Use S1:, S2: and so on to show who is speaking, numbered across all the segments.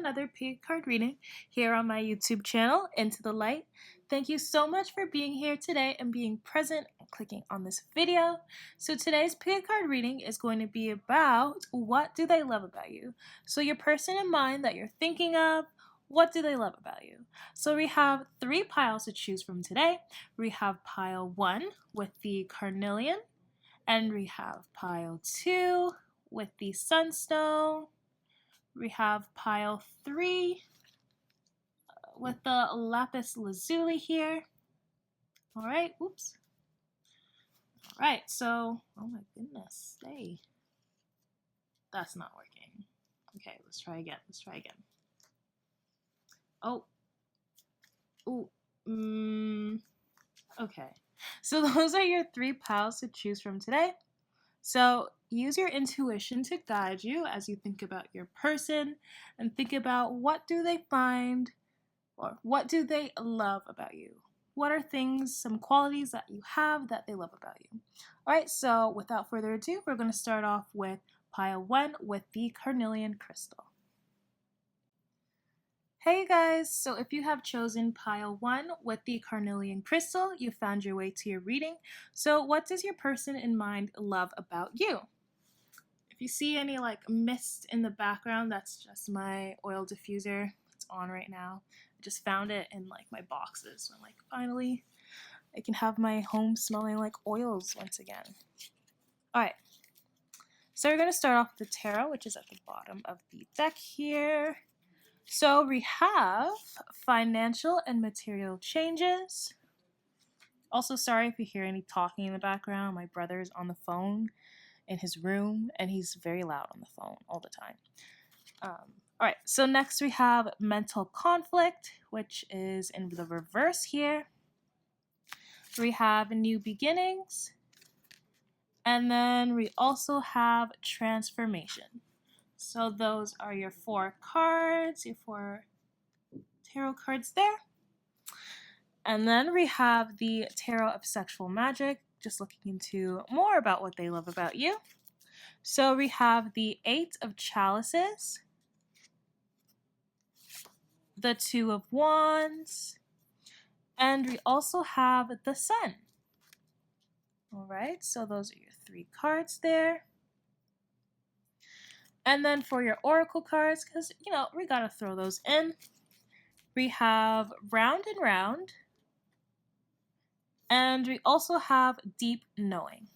S1: another pig card reading here on my YouTube channel, Into the Light. Thank you so much for being here today and being present and clicking on this video. So today's pig card reading is going to be about what do they love about you? So your person in mind that you're thinking of, what do they love about you? So we have 3 piles to choose from today. We have pile 1 with the carnelian, and we have pile 2 with the sunstone. We have pile 3 with the lapis lazuli here. All right, oops. All right, so, oh my goodness, hey. That's not working. Okay, let's try again, Oh, ooh, okay. So those are your 3 piles to choose from today. So use your intuition to guide you as you think about your person and think about what do they find or what do they love about you? What are things, some qualities that you have that they love about you? All right, so without further ado, we're going to start off with pile 1 with the carnelian crystal. Hey guys, so if you have chosen pile 1 with the carnelian crystal, you found your way to your reading. So what does your person in mind love about you? If you see any like mist in the background, that's just my oil diffuser. It's on right now. I just found it in like my boxes. So I'm like, finally, I can have my home smelling like oils once again. All right. So we're going to start off with the tarot, which is at the bottom of the deck here. So we have financial and material changes. Also, sorry if you hear any talking in the background. My brother's on the phone in his room, and he's very loud on the phone all the time. All right, so next we have mental conflict, which is in the reverse here. We have new beginnings, and then we also have transformation. So those are your 4 cards, your 4 tarot cards there. And then we have the Tarot of Sexual Magic, just looking into more about what they love about you. So we have the 8 of Chalices, the 2 of Wands, and we also have the Sun. All right, so those are your 3 cards there. And then for your oracle cards, because, you know, we got to throw those in, we have Round and Round, and we also have Deep Knowing.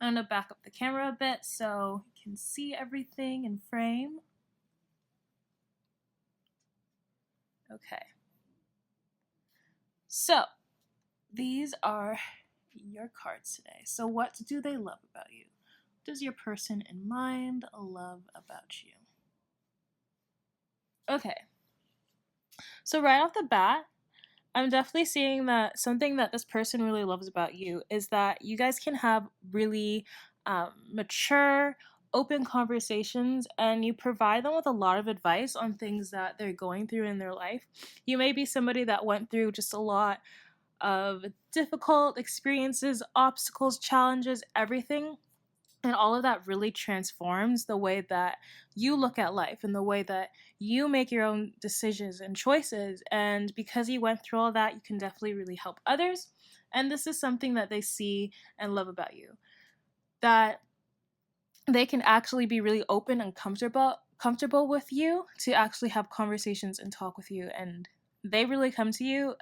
S1: I'm going to back up the camera a bit so you can see everything in frame. Okay. So, these are your cards today. So what do they love about you? What does your person in mind love about you? Okay. So right off the bat, I'm definitely seeing that something that this person really loves about you is that you guys can have really mature, open conversations, and you provide them with a lot of advice on things that they're going through in their life. You may be somebody that went through just a lot of difficult experiences, obstacles, challenges, everything. And all of that really transforms the way that you look at life and the way that you make your own decisions and choices. And because you went through all that, you can definitely really help others. And this is something that they see and love about you. That they can actually be really open and comfortable with you to actually have conversations and talk with you. And they really come to you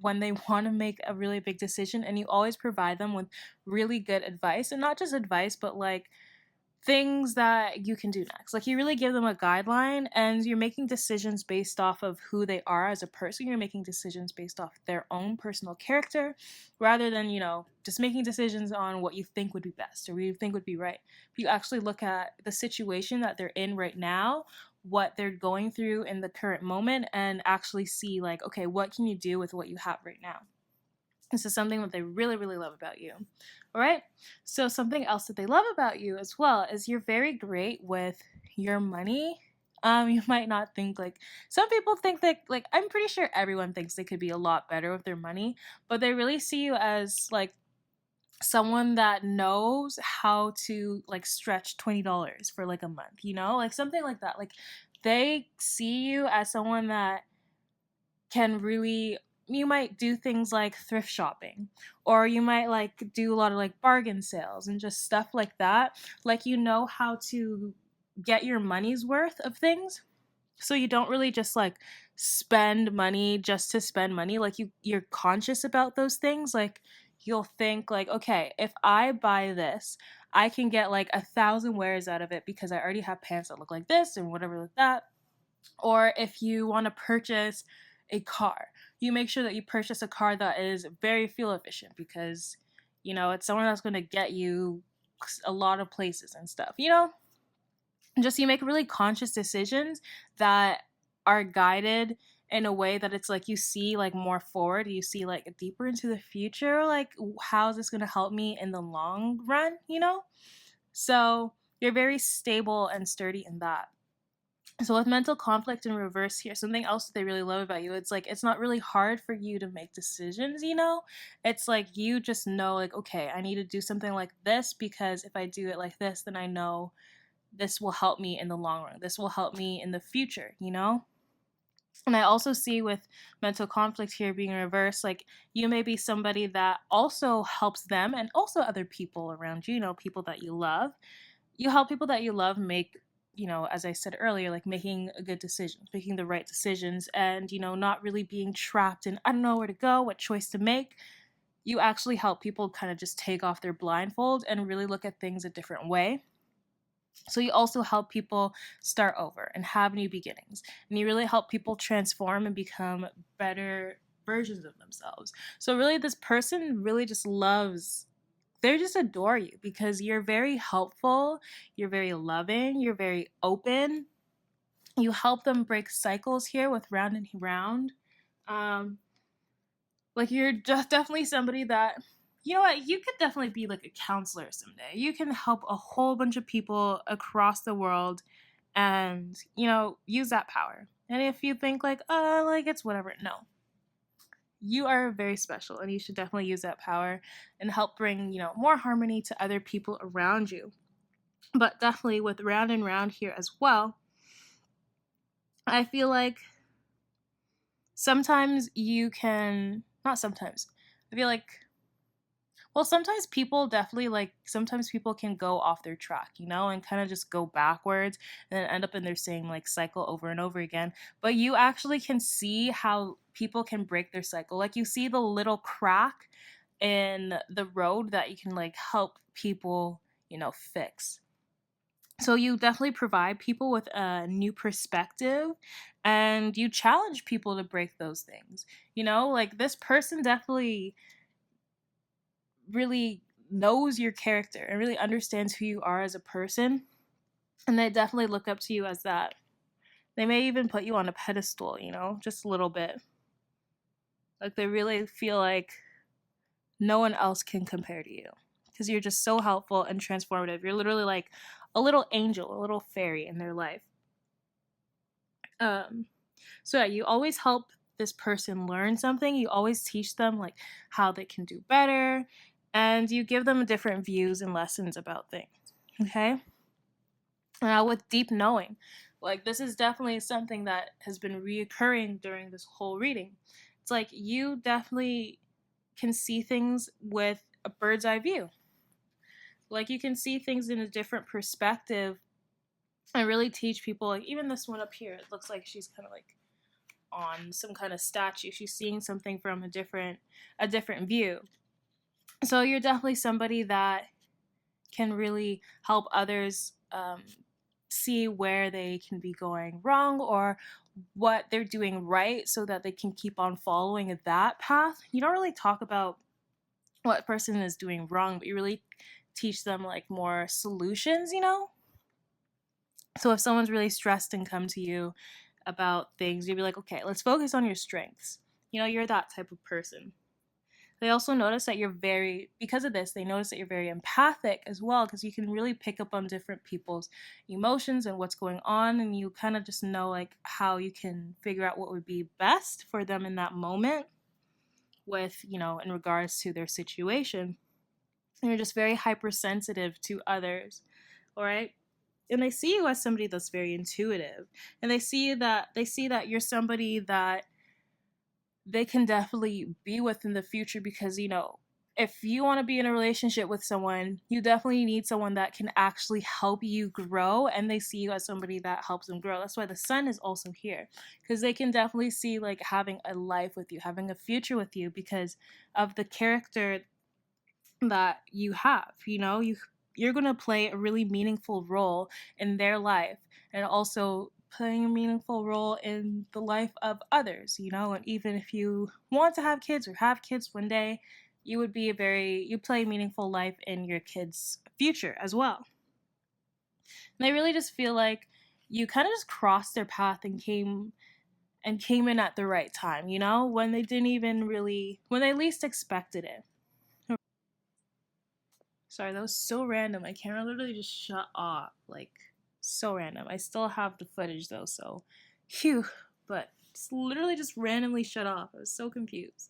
S1: when they want to make a really big decision, and you always provide them with really good advice, and not just advice, but like things that you can do next. Like you really give them a guideline, and you're making decisions based off of who they are as a person. You're making decisions based off their own personal character rather than, you know, just making decisions on what you think would be best or what you think would be right. You actually look at the situation that they're in right now, what they're going through in the current moment, and actually see like, okay, what can you do with what you have right now? This is something that they really, really love about you. All right. So something else that they love about you as well is you're very great with your money. You might not think like some people think that like I'm pretty sure everyone thinks they could be a lot better with their money, but they really see you as like someone that knows how to like stretch $20 for like a month, you know, like something like that. Like they see you as someone that can really, you might do things like thrift shopping, or you might like do a lot of like bargain sales and just stuff like that. Like you know how to get your money's worth of things, so you don't really just like spend money just to spend money. Like you're conscious about those things. Like you'll think like, okay, if I buy this, I can get like 1,000 wears out of it because I already have pants that look like this and whatever like that. Or if you want to purchase a car, you make sure that you purchase a car that is very fuel efficient, because you know it's someone that's going to get you a lot of places and stuff, you know. Just you make really conscious decisions that are guided in a way that it's like you see like more forward, you see like deeper into the future, like how is this going to help me in the long run, you know. So you're very stable and sturdy in that. So with mental conflict in reverse here, something else that they really love about you, it's like it's not really hard for you to make decisions, you know? It's like you just know like, okay, I need to do something like this because if I do it like this, then I know this will help me in the long run. This will help me in the future, you know? And I also see with mental conflict here being reversed, like you may be somebody that also helps them and also other people around you, you know, people that you love. You help people that you love make, you know, as I said earlier, like making a good decisions, making the right decisions, and, you know, not really being trapped in, I don't know where to go, what choice to make. You actually help people kind of just take off their blindfold and really look at things a different way. So you also help people start over and have new beginnings. And you really help people transform and become better versions of themselves. So really this person really just loves, they just adore you because you're very helpful, you're very loving, you're very open. You help them break cycles here with round and round. Um, like you're just definitely somebody that, you know what, you could definitely be like a counselor someday. You can help a whole bunch of people across the world and, you know, use that power. And if you think like it's whatever, no. You are very special and you should definitely use that power and help bring, you know, more harmony to other people around you. But definitely with round and round here as well, I feel like sometimes you can, not sometimes, I feel like, well, sometimes people definitely like, sometimes people can go off their track, you know, and kind of just go backwards and then end up in their same like cycle over and over again. But you actually can see how people can break their cycle. Like you see the little crack in the road that you can like help people, you know, fix. So you definitely provide people with a new perspective and you challenge people to break those things. You know, like this person definitely really knows your character and really understands who you are as a person. And they definitely look up to you as that. They may even put you on a pedestal, you know, just a little bit. Like they really feel like no one else can compare to you because you're just so helpful and transformative. You're literally like a little angel, a little fairy in their life. Um, so yeah, you always help this person learn something. You always teach them like how they can do better, and you give them different views and lessons about things. Okay. Now with deep knowing, like this is definitely something that has been reoccurring during this whole reading. It's like you definitely can see things with a bird's eye view. Like you can see things in a different perspective and really teach people. Like even this one up here, it looks like she's kind of like on some kind of statue. She's seeing something from a different view. So you're definitely somebody that can really help others see where they can be going wrong or what they're doing right so that they can keep on following that path. You don't really talk about what person is doing wrong, but you really teach them like more solutions, you know? So if someone's really stressed and come to you about things, you'd be like, okay, let's focus on your strengths. You know, you're that type of person. They also notice that you're very, because of this, they notice that you're very empathic as well, because you can really pick up on different people's emotions and what's going on, and you kind of just know like how you can figure out what would be best for them in that moment with, you know, in regards to their situation. And you're just very hypersensitive to others, all right? And they see you as somebody that's very intuitive, and they see that you're somebody that they can definitely be with in the future, because if you want to be in a relationship with someone, you definitely need someone that can actually help you grow, and they see you as somebody that helps them grow. That's why the sun is also here, because they can definitely see like having a life with you, having a future with you, because of the character that you have. You're going to play a really meaningful role in their life, and also playing a meaningful role in the life of others. And even if you want to have kids or have kids one day, you play a meaningful life in your kids' future as well. And I really just feel like you kind of just crossed their path and came in at the right time, when they didn't even really, when they least expected it. Sorry, that was so random. My camera literally just shut off. Like, so random. I still have the footage though, so phew. But it's literally just randomly shut off. I was so confused.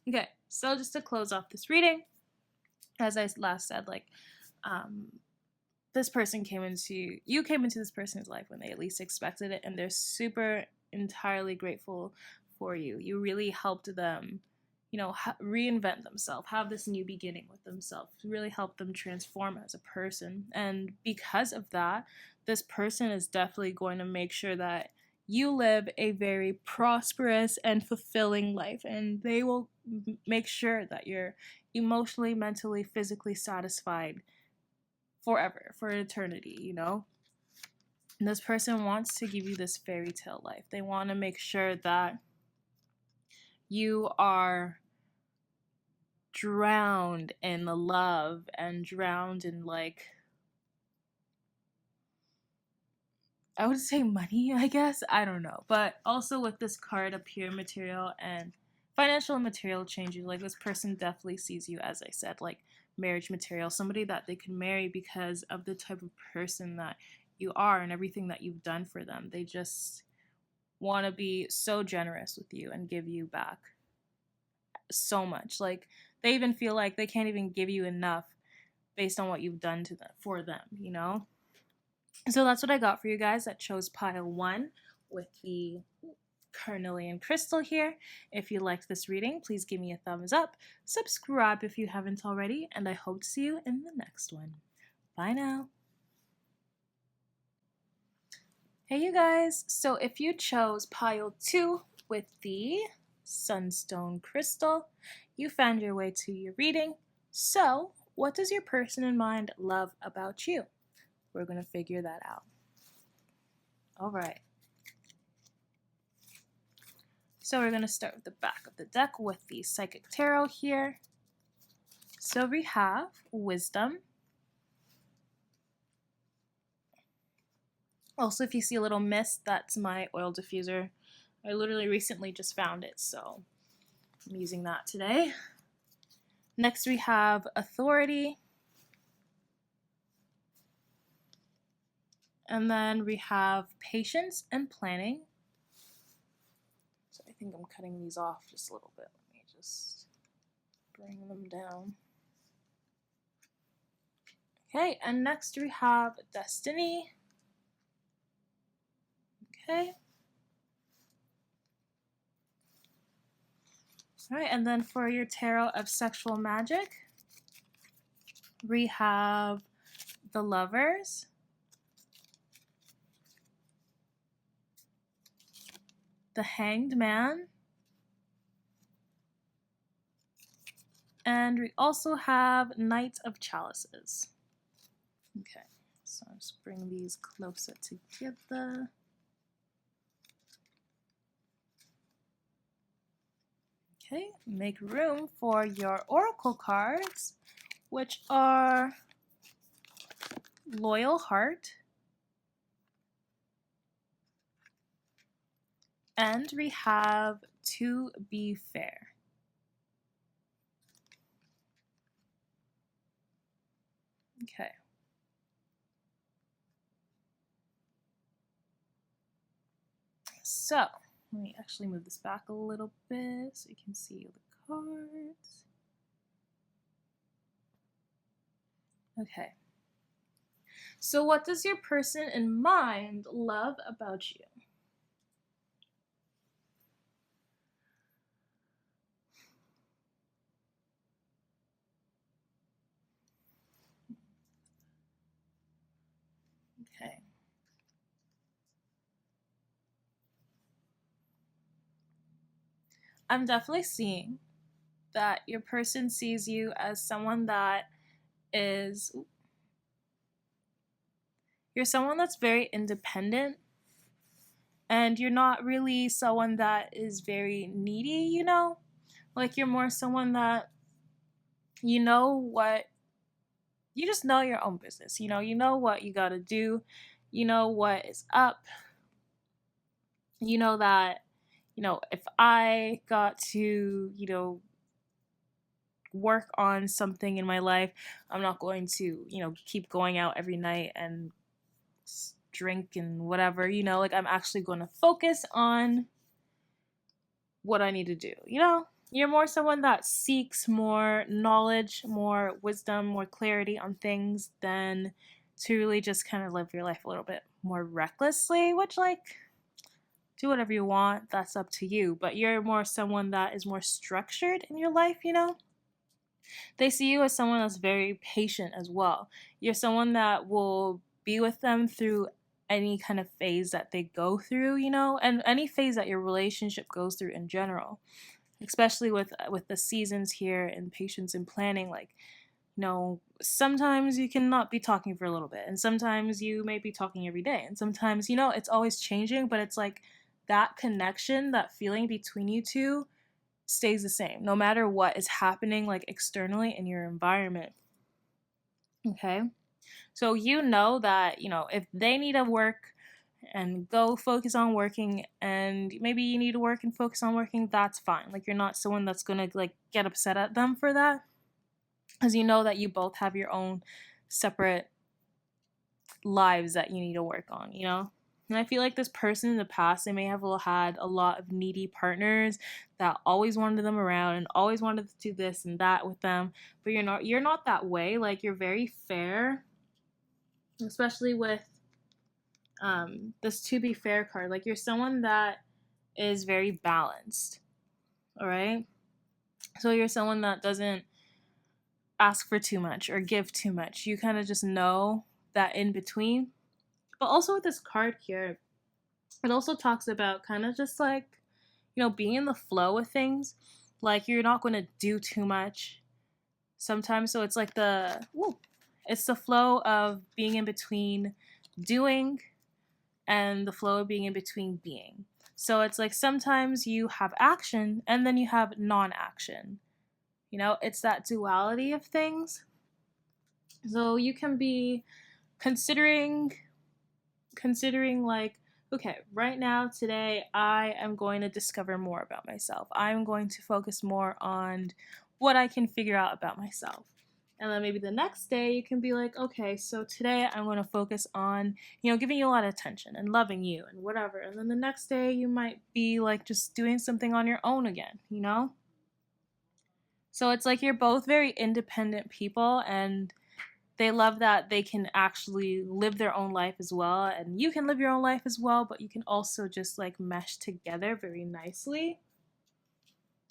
S1: Okay, so just to close off this reading, as I last said, like, um, you came into this person's life when they at least expected it, and they're super entirely grateful for you. You really helped them, reinvent themselves, have this new beginning with themselves, really help them transform as a person. And because of that, this person is definitely going to make sure that you live a very prosperous and fulfilling life, and they will make sure that you're emotionally, mentally, physically satisfied forever, for eternity. And this person wants to give you this fairy tale life. They want to make sure that you are drowned in the love and drowned in, like, I would say money, I guess. I don't know. But also with this card up here, material and financial and material changes, like this person definitely sees you, as I said, like marriage material, somebody that they can marry because of the type of person that you are and everything that you've done for them. They just want to be so generous with you and give you back so much. Like, they even feel like they can't even give you enough based on what you've done to them for them. So that's what I got for you guys that chose pile 1 with the carnelian crystal here. If you liked this reading, please give me a thumbs up, subscribe if you haven't already, and I hope to see you in the next one. Bye now. Hey you guys, so if you chose pile 2 with the sunstone crystal, you found your way to your reading. So what does your person in mind love about you? We're going to figure that out. All right. So we're going to start with the back of the deck with the Psychic Tarot here. So we have Wisdom. Also, if you see a little mist, that's my oil diffuser. I literally recently just found it, so I'm using that today. Next we have Authority. And then we have Patience and Planning. So I think I'm cutting these off just a little bit. Let me just bring them down. Okay, and next we have Destiny. Okay. All right, and then for your Tarot of Sexual Magic, we have the Lovers, the Hanged Man, and we also have Knight of Chalices. Okay, so I'll just bring these closer together. Okay, make room for your oracle cards, which are Loyal Heart, and we have To Be Fair. Okay. So, let me actually move this back a little bit so you can see the cards. Okay. So, what does your person in mind love about you? Okay. I'm definitely seeing that your person sees you as someone that is, you're someone that's very independent, and you're not really someone that is very needy, you know? Like, you're more someone that you know what, you just know your own business. You know what you gotta do, you know what is up, you know that, if I got to, work on something in my life, I'm not going to, keep going out every night and drink and whatever, like I'm actually going to focus on what I need to do. You're more someone that seeks more knowledge, more wisdom, more clarity on things than to really just kind of live your life a little bit more recklessly, which, like, do whatever you want, that's up to you. But you're more someone that is more structured in your life. They see you as someone that's very patient as well. You're someone that will be with them through any kind of phase that they go through, and any phase that your relationship goes through in general, especially with the seasons here and patience and planning. Like, sometimes you cannot be talking for a little bit, and sometimes you may be talking every day, and sometimes, it's always changing, but it's like that connection, that feeling between you two stays the same no matter what is happening, like, externally in your environment. Okay. So that, if they need to work and go focus on working, and maybe you need to work and focus on working, that's fine. Like, you're not someone that's gonna, like, get upset at them for that, because you know that you both have your own separate lives that you need to work on. And I feel like this person in the past, they may have had a lot of needy partners that always wanted them around and always wanted to do this and that with them. But you're not that way. Like, you're very fair, especially with this to be fair card. Like, you're someone that is very balanced. All right. So you're someone that doesn't ask for too much or give too much. You kind of just know that in between. But also with this card here, it also talks about kind of just like, being in the flow of things. Like, you're not going to do too much sometimes. So it's like it's the flow of being in between doing and the flow of being in between being. So it's like sometimes you have action and then you have non action. It's that duality of things. So you can be considering like, okay, right now, today, I am going to discover more about myself. I'm going to focus more on what I can figure out about myself. And then maybe the next day you can be like, okay, so today I'm going to focus on, giving you a lot of attention and loving you and whatever. And then the next day you might be like just doing something on your own again. So it's like you're both very independent people, and they love that they can actually live their own life as well, and you can live your own life as well, but you can also just like mesh together very nicely.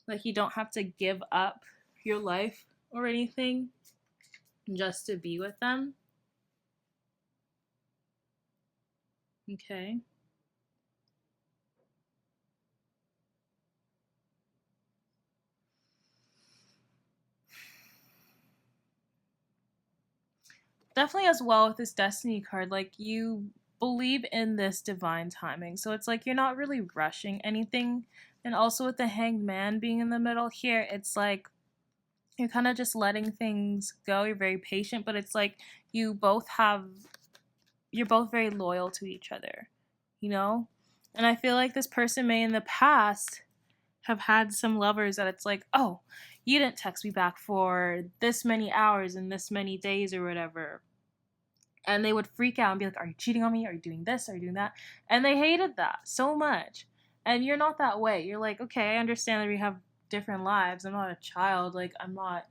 S1: Like, you don't have to give up your life or anything just to be with them. Okay. Definitely as well with this destiny card, like, you believe in this divine timing. So it's like you're not really rushing anything. And also with the hanged man being in the middle here, it's like you're kind of just letting things go. You're very patient, but it's like you both have you're both very loyal to each other, you know? And I feel like this person may in the past have had some lovers that it's like, oh, you didn't text me back for this many hours and this many days or whatever. And they would freak out and be like, are you cheating on me? Are you doing this? Are you doing that? And they hated that so much. And you're not that way. You're like, okay, I understand that we have different lives. I'm not a child. Like, I'm not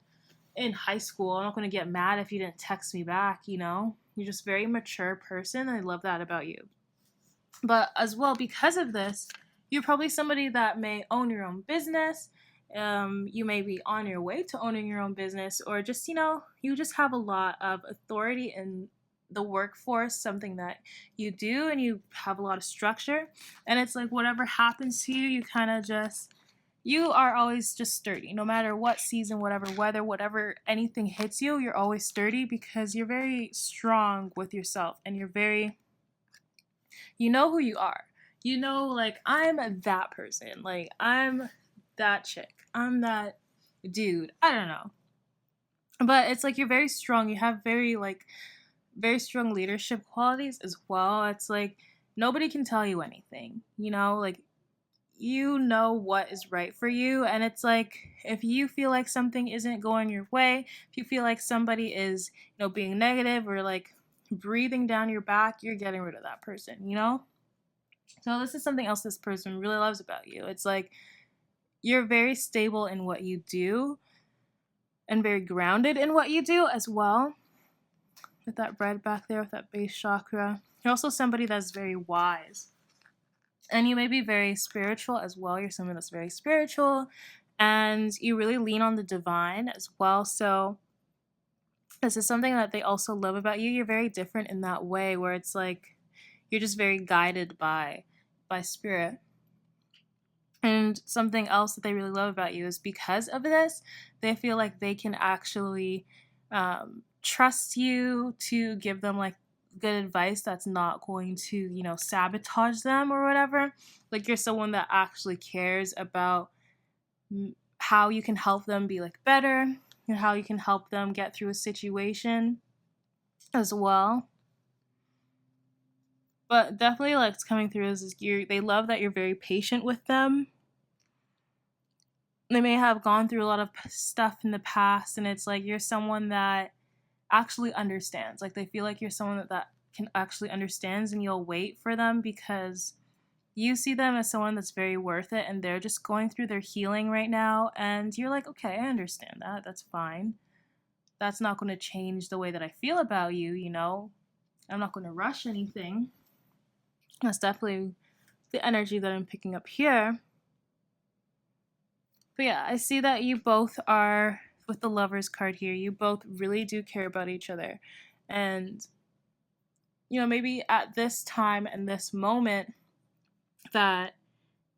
S1: in high school. I'm not going to get mad if you didn't text me back, you know? You're just a very mature person, and I love that about you. But as well, because of this, you're probably somebody that may own your own business. You may be on your way to owning your own business, or just, you know, you just have a lot of authority in the workforce, something that you do, and you have a lot of structure. And it's like whatever happens to you, you kind of just, you are always just sturdy. No matter what season, whatever weather, whatever anything hits you, you're always sturdy because you're very strong with yourself, and you're very, you know who you are. You know, like, I'm that person. Like, I'm that chick. I'm that dude. I don't know. But it's like you're very strong. You have very, like, very strong leadership qualities as well. It's like nobody can tell you anything, you know? Like, you know what is right for you. And it's like, if you feel like something isn't going your way, if you feel like somebody is, you know, being negative or like breathing down your back, you're getting rid of that person, you know? So this is something else this person really loves about you. It's like you're very stable in what you do and very grounded in what you do as well. With that red back there, with that base chakra. You're also somebody that's very wise. And you may be very spiritual as well. You're someone that's very spiritual, and you really lean on the divine as well. So this is something that they also love about you. You're very different in that way, where it's like you're just very guided by spirit. And something else that they really love about you is because of this, they feel like they can actually trust you to give them like good advice that's not going to, you know, sabotage them or whatever. Like, you're someone that actually cares about how you can help them be like better, and how you can help them get through a situation as well. But definitely, like, it's coming through is they love that you're very patient with them. They may have gone through a lot of stuff in the past, and it's like you're someone that actually understands. Like, they feel like you're someone that can actually understands, and you'll wait for them because you see them as someone that's very worth it, and they're just going through their healing right now, and you're like, okay, I understand that. That's fine. That's not going to change the way that I feel about you, you know? I'm not going to rush anything. That's definitely the energy that I'm picking up here. But yeah, I see that you both are, with the Lovers card here, you both really do care about each other. And, you know, maybe at this time and this moment that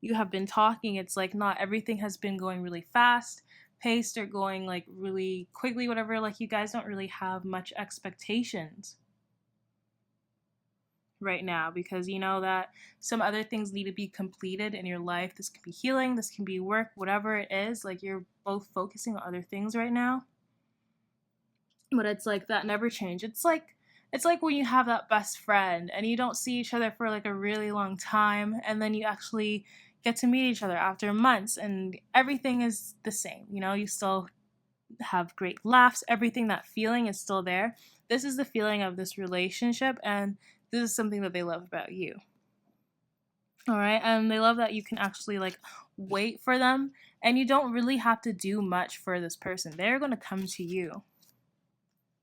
S1: you have been talking, it's like not everything has been going really fast paced or going like really quickly, whatever. Like, you guys don't really have much expectations right now, because you know that some other things need to be completed in your life. This can be healing, this can be work, whatever it is. Like, you're both focusing on other things right now. But it's like that never change. It's like when you have that best friend and you don't see each other for like a really long time, and then you actually get to meet each other after months, and everything is the same. You know, you still have great laughs, everything, that feeling is still there. This is the feeling of this relationship, and this is something that they love about you. All right, and they love that you can actually like wait for them, and you don't really have to do much for this person. They're going to come to you.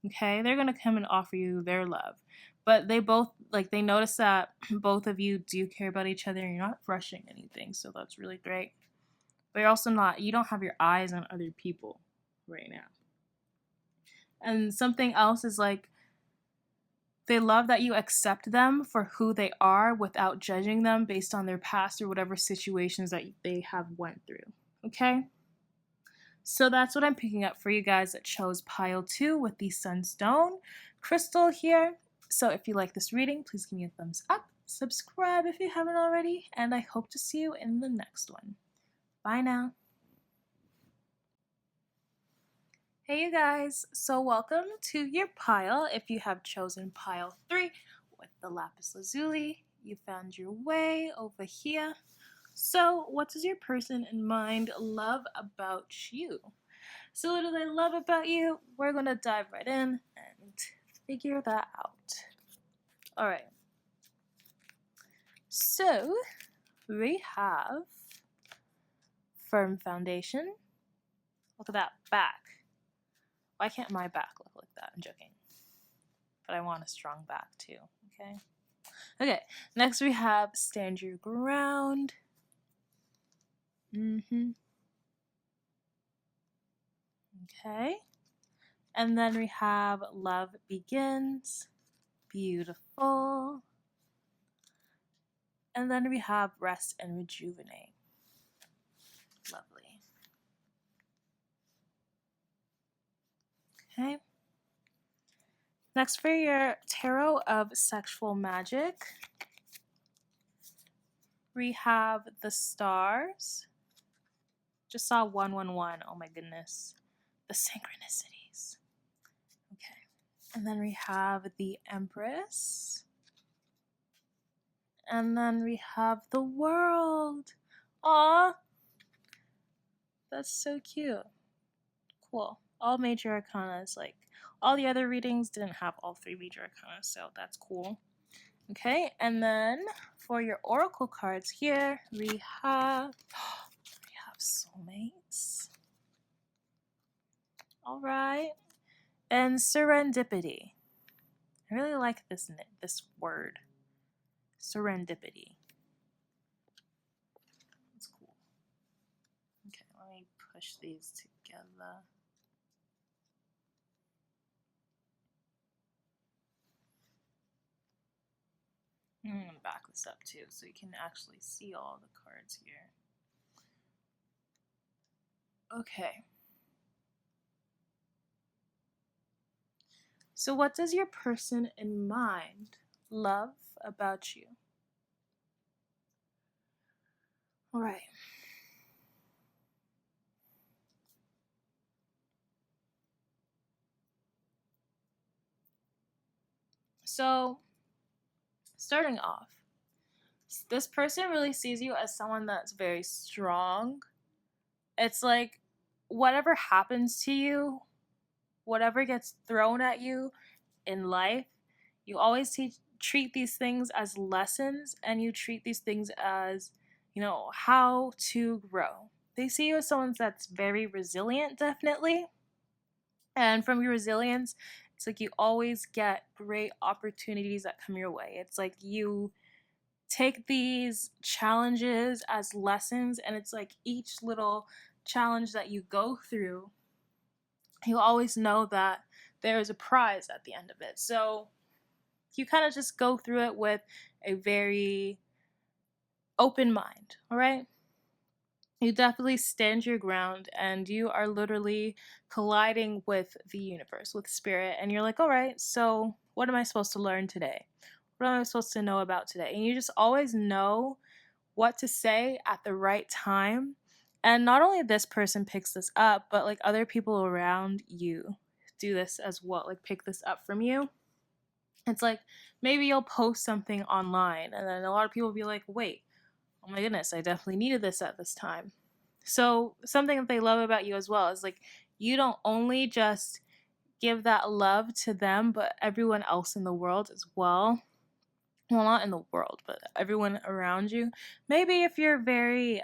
S1: Okay, they're going to come and offer you their love. But they both, like, they notice that both of you do care about each other, and you're not rushing anything, so that's really great. But you're also not, you don't have your eyes on other people right now. And something else is like, they love that you accept them for who they are without judging them based on their past or whatever situations that they have went through. Okay? So that's what I'm picking up for you guys that chose pile 2 with the sunstone crystal here. So if you like this reading, please give me a thumbs up, subscribe if you haven't already, and I hope to see you in the next one. Bye now. Hey you guys, so welcome to your pile. If you have chosen pile 3 with the lapis lazuli, you found your way over here. So what does your person in mind love about you? So what do they love about you? We're gonna dive right in and figure that out. All right. So we have firm foundation. Look at that back. Why can't my back look like that? I'm joking. But I want a strong back too, okay? Okay, next we have stand your ground. Okay. And then we have love begins. Beautiful. And then we have rest and rejuvenate. Lovely. Okay. Next for your tarot of sexual magic, we have the stars. Just saw 111. Oh my goodness. The synchronicities. Okay. And then we have the Empress. And then we have the World. Aw. That's so cute. Cool. All major arcanas. Like, all the other readings didn't have all 3 major arcanas, so that's cool. Okay, and then for your oracle cards here, we have soulmates. All right, and serendipity. I really like this word, serendipity. That's cool. Okay, let me push these together. I'm going to back this up too so you can actually see all the cards here. Okay. So what does your person in mind love about you? All right. So, starting off, this person really sees you as someone that's very strong. It's like whatever happens to you, whatever gets thrown at you in life, you always treat these things as lessons, and you treat these things as, how to grow. They see you as someone that's very resilient, definitely. And from your resilience, it's like you always get great opportunities that come your way. It's like you take these challenges as lessons, and it's like each little challenge that you go through, you always know that there's a prize at the end of it. So you kind of just go through it with a very open mind, all right? You definitely stand your ground, and you are literally colliding with the universe, with spirit, and you're like, all right, so what am I supposed to learn today? What am I supposed to know about today? And you just always know what to say at the right time. And not only this person picks this up, but like other people around you do this as well, like pick this up from you. It's like maybe you'll post something online, and then a lot of people will be like, wait, oh my goodness, I definitely needed this at this time. So something that they love about you as well is like you don't only just give that love to them, but everyone else in the world as well. Well, not in the world, but everyone around you. Maybe if you're very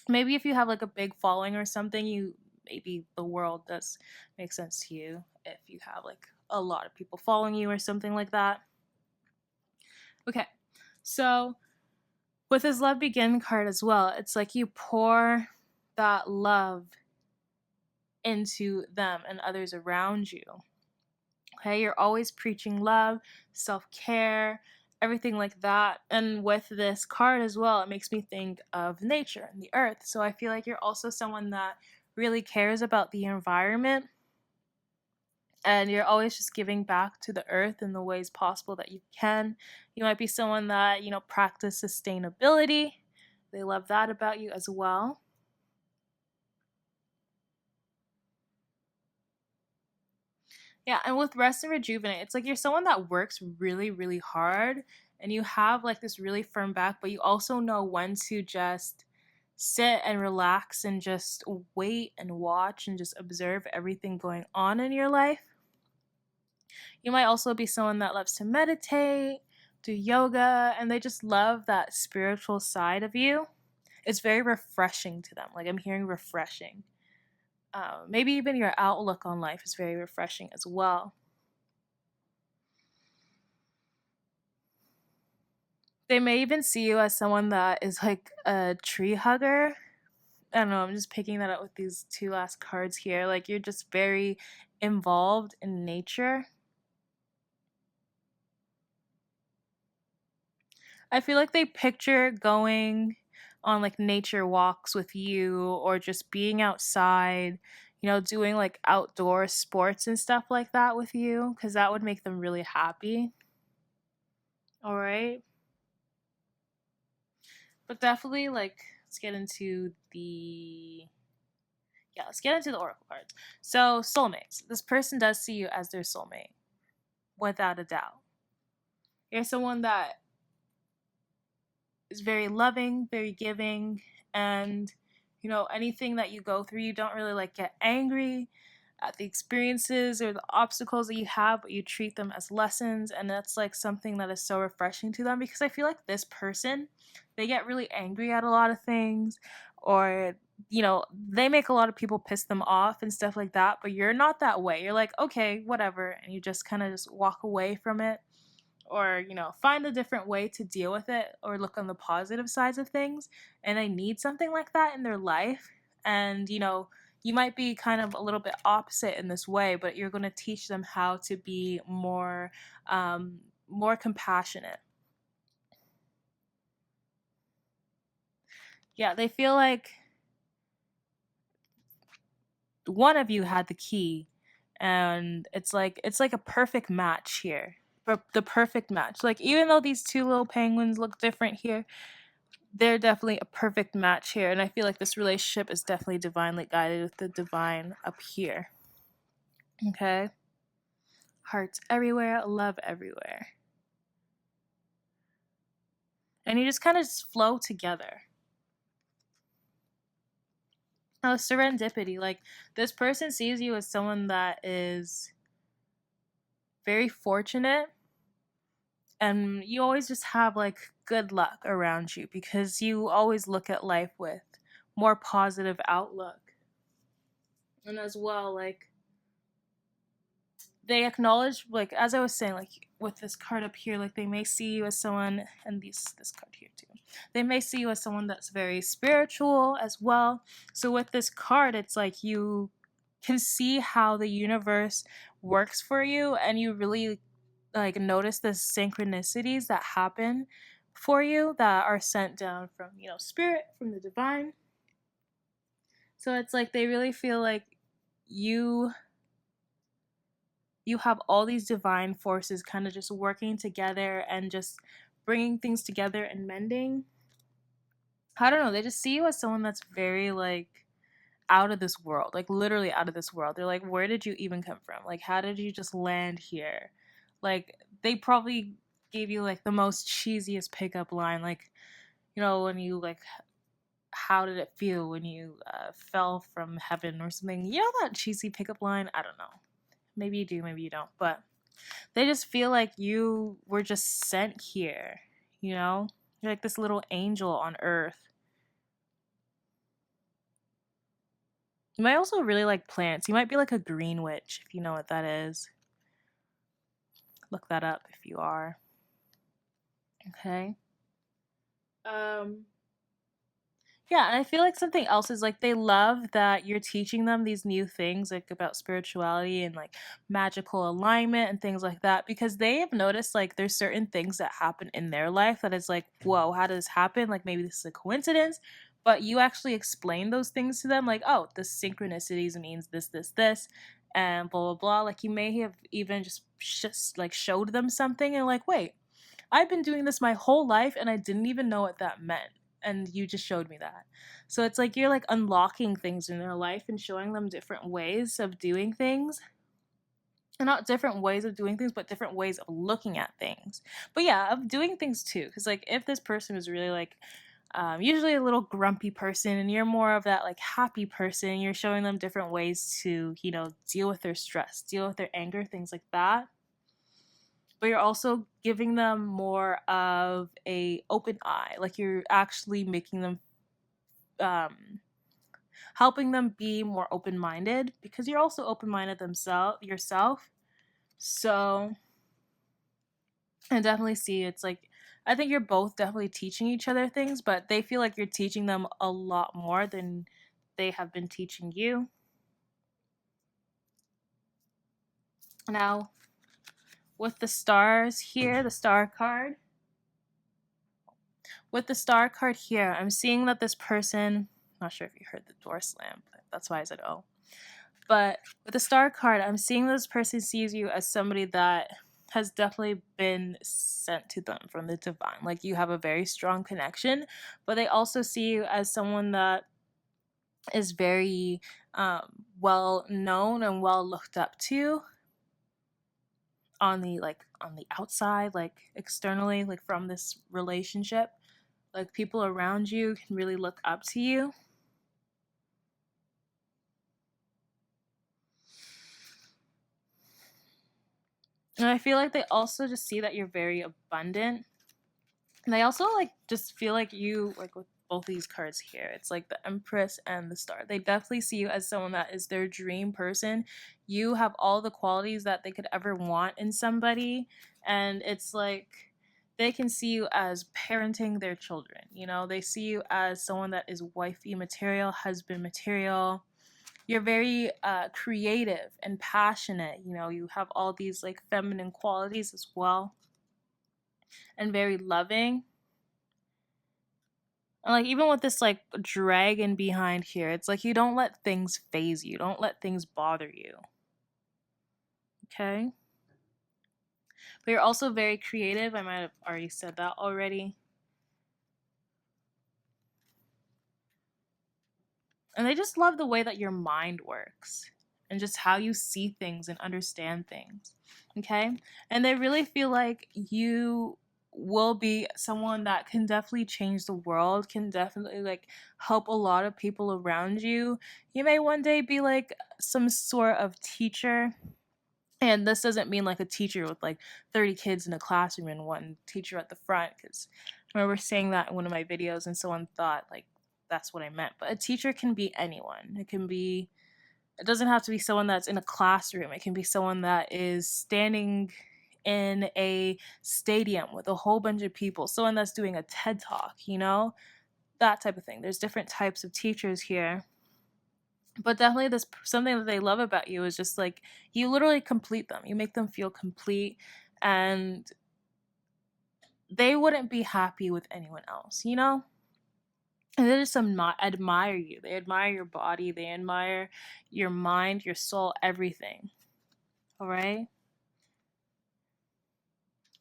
S1: maybe if you have like a big following or something, maybe the world does make sense to you if you have like a lot of people following you or something like that. Okay, so with his love begin card as well, it's like you pour that love into them and others around you. Okay, you're always preaching love, self-care, everything like that. And with this card as well, it makes me think of nature and the earth. So I feel like you're also someone that really cares about the environment, and you're always just giving back to the earth in the ways possible that you can. You might be someone that, practice sustainability. They love that about you as well. Yeah, and with rest and rejuvenate, it's like you're someone that works really, really hard, and you have like this really firm back, but you also know when to just sit and relax and just wait and watch and just observe everything going on in your life. You might also be someone that loves to meditate, do yoga, and they just love that spiritual side of you. It's very refreshing to them. Like I'm hearing refreshing. Maybe even your outlook on life is very refreshing as well. They may even see you as someone that is like a tree hugger. I don't know, I'm just picking that up with these two last cards here. Like you're just very involved in nature. I feel like they picture going on like nature walks with you or just being outside, doing like outdoor sports and stuff like that with you because that would make them really happy. All right. But definitely, like, let's get into the oracle cards. So, soulmates. This person does see you as their soulmate, without a doubt. You're someone that is very loving, very giving, and anything that you go through, you don't really like get angry at the experiences or the obstacles that you have, but you treat them as lessons, and that's like something that is so refreshing to them because I feel like this person, they get really angry at a lot of things, or they make a lot of people piss them off and stuff like that, but you're not that way. You're like, okay, whatever, and you just kind of just walk away from it, or find a different way to deal with it or look on the positive sides of things, and they need something like that in their life. And you might be kind of a little bit opposite in this way, but you're going to teach them how to be more compassionate. Yeah, they feel like one of you had the key, and it's like a perfect match here. The perfect match, like, even though these two little penguins look different here, they're definitely a perfect match here, and I feel like this relationship is definitely divinely guided with the divine up here. Okay, hearts everywhere, love everywhere, and you just kind of just flow together. Now, serendipity, like, this person sees you as someone that is very fortunate, and you always just have like good luck around you because you always look at life with more positive outlook. And as well, like, they acknowledge, like, as I was saying, like with this card up here, like they may see you as someone, and this card here too, they may see you as someone that's very spiritual as well. So with this card, it's like you can see how the universe works for you, and you really like notice the synchronicities that happen for you that are sent down from spirit, from the divine. So it's like they really feel like you you have all these divine forces kind of just working together and just bringing things together and mending. I don't know, they just see you as someone that's very like out of this world, like literally out of this world. They're like, where did you even come from? Like, how did you just land here? Like, they probably gave you like the most cheesiest pickup line, like, when you like, how did it feel when you fell from heaven or something? That cheesy pickup line? I don't know. Maybe you do, maybe you don't. But they just feel like you were just sent here, you know? You're like this little angel on earth. You might also really like plants. You might be like a green witch if you know what that is. Look that up if you are. Okay. Um Yeah, and I feel like something else is like they love that you're teaching them these new things like about spirituality and like magical alignment and things like that because they have noticed like there's certain things that happen in their life that is like, whoa, how does this happen? Like maybe this is a coincidence, but you actually explain those things to them like, oh, the synchronicities means this, and blah blah blah. Like you may have even just like showed them something and like, wait, I've been doing this my whole life and I didn't even know what that meant. And you just showed me that. So it's like you're like unlocking things in their life and showing them different ways of doing things. And not different ways of doing things, but different ways of looking at things. But yeah, of doing things too. Because like if this person is really like usually a little grumpy person and you're more of that like happy person, you're showing them different ways to, deal with their stress, deal with their anger, things like that, but you're also giving them more of a open eye, like you're actually making them um helping them be more open-minded, because you're also open-minded yourself. So I definitely see it's like, I think you're both definitely teaching each other things, but they feel like you're teaching them a lot more than they have been teaching you. Now, with the stars here, the star card. With the star card here, I'm seeing that this person, not sure if you heard the door slam, but that's why I said oh. But with the star card, I'm seeing this person sees you as somebody that has definitely been sent to them from the divine. Like, you have a very strong connection, but they also see you as someone that is very well known and well looked up to on the outside, like externally, like from this relationship. Like, people around you can really look up to you. And I feel like they also just see that you're very abundant. And they also like just feel like you, like with both these cards here, it's like the Empress and the Star. They definitely see you as someone that is their dream person. You have all the qualities that they could ever want in somebody. And it's like they can see you as parenting their children. You know, they see you as someone that is wifey material, husband material. You're very creative and passionate. You know, you have all these like feminine qualities as well, and very loving. And like, even with this like dragon behind here, it's like you don't let things phase you. Don't let things bother you. Okay? But you're also very creative. I might have already said that already. And they just love the way that your mind works and just how you see things and understand things. Okay? And they really feel like you will be someone that can definitely change the world, can definitely like help a lot of people around you. You may one day be like some sort of teacher. And this doesn't mean like a teacher with like 30 kids in a classroom and one teacher at the front, because I remember saying that in one of my videos and someone thought like that's what I meant. But a teacher can be anyone. It doesn't have to be someone that's in a classroom. It can be someone that is standing in a stadium with a whole bunch of people, someone that's doing a TED talk, you know, that type of thing. There's different types of teachers here. But definitely this something that they love about you is just like you literally complete them. You make them feel complete, and they wouldn't be happy with anyone else, you know? And they just admire you. They admire your body, they admire your mind, your soul, everything. All right?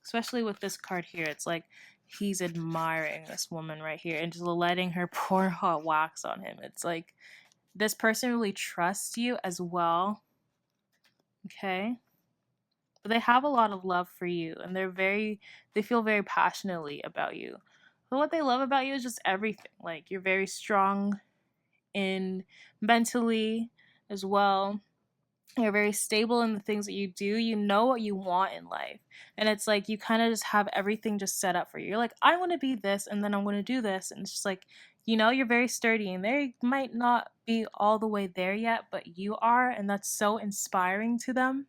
S1: Especially with this card here, it's like he's admiring this woman right here and just letting her pour hot wax on him. It's like this person really trusts you as well. Okay? But they have a lot of love for you, and they feel very passionately about you. But what they love about you is just everything. Like, you're very strong in mentally as well. You're very stable in the things that you do. You know what you want in life. And it's like you kind of just have everything just set up for you. You're like, I want to be this, and then I'm going to do this. And it's just like, you know, you're very sturdy, and they might not be all the way there yet, but you are. And that's so inspiring to them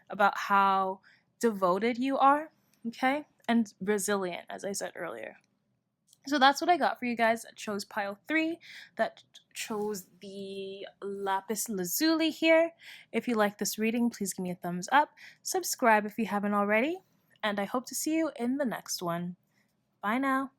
S1: about how devoted you are, okay? And resilient, as I said earlier. So that's what I got for you guys that chose pile 3, that chose the lapis lazuli here. If you like this reading, please give me a thumbs up. Subscribe if you haven't already. And I hope to see you in the next one. Bye now.